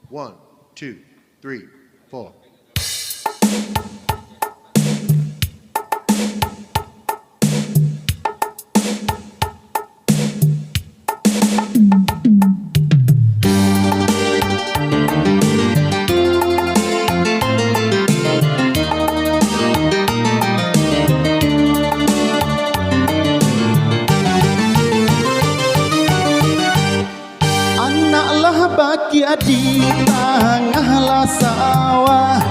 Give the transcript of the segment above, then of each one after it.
1, 2, 3, 4. Bahagia di tengah sawah,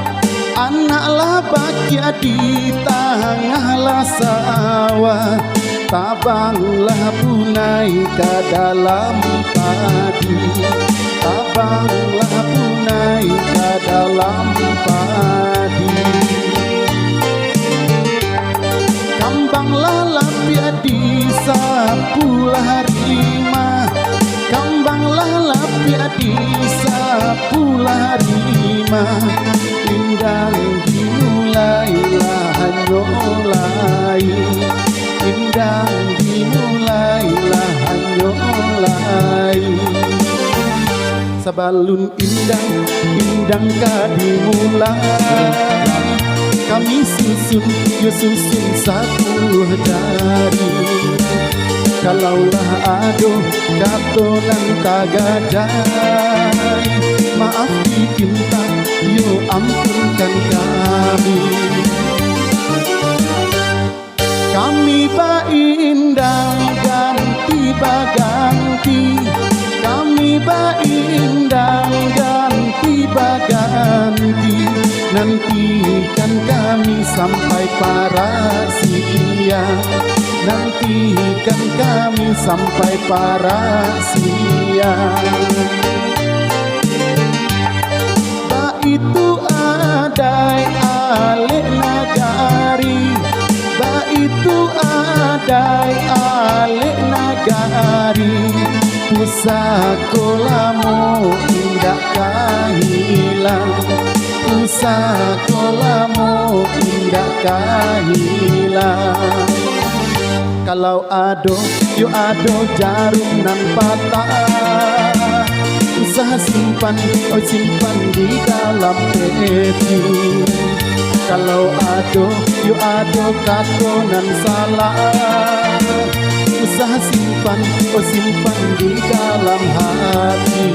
anaklah bahagia di tengah sawah. Tabanglah punai ke dalam padi, tabanglah punai ke dalam padi. Kambanglah lapia di sapulah rima, kambanglah lapia di sapulah rima. Indang dimulailah nyolai, indang dimulailah nyolai. Sabalun indang, indang ka dimulai. Kami susun, yo susun satu dari. Kalaulah aduh katonan tagadai, maaf dikinta, yo ampunkan kami. Kami baindang ganti baganti, kami baindang ganti baganti. Nantikan kami sampai parasia, nantikan kami sampai parasia. Ba itu adai alik nagari, ba itu adai alik nagari. Pusakolamu indah kahilang, pusakolamu indah kahilang. Kalau ado, yo ado jarum nan patah, usaha simpan, oh simpan di dalam peti. Kalau ado, yo ado katonan salah, usaha simpan, oh simpan di dalam hati.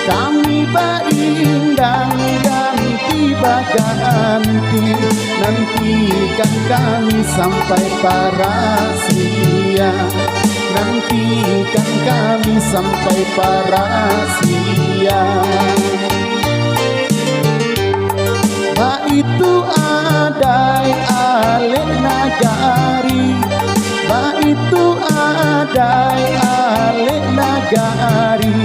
Kami baindang ganti baganti, nantikan kami sampai parasia, nantikan kami sampai parasia. Ba itu adai alik nagari, ba itu adai alik nagari.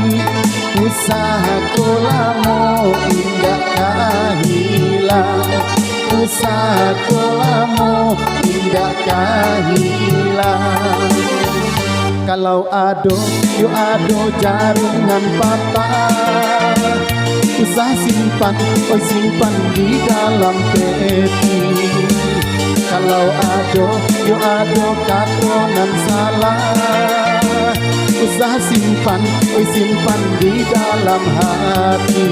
Pusakolamu indah kahilang, pusakolamu indah kahilang. Kalau ado, yo ado jarum nan patah, usah simpan, oh simpan di dalam peti. Kalau ado, yo ado katonan salah, usah simpan, oh simpan di dalam hati.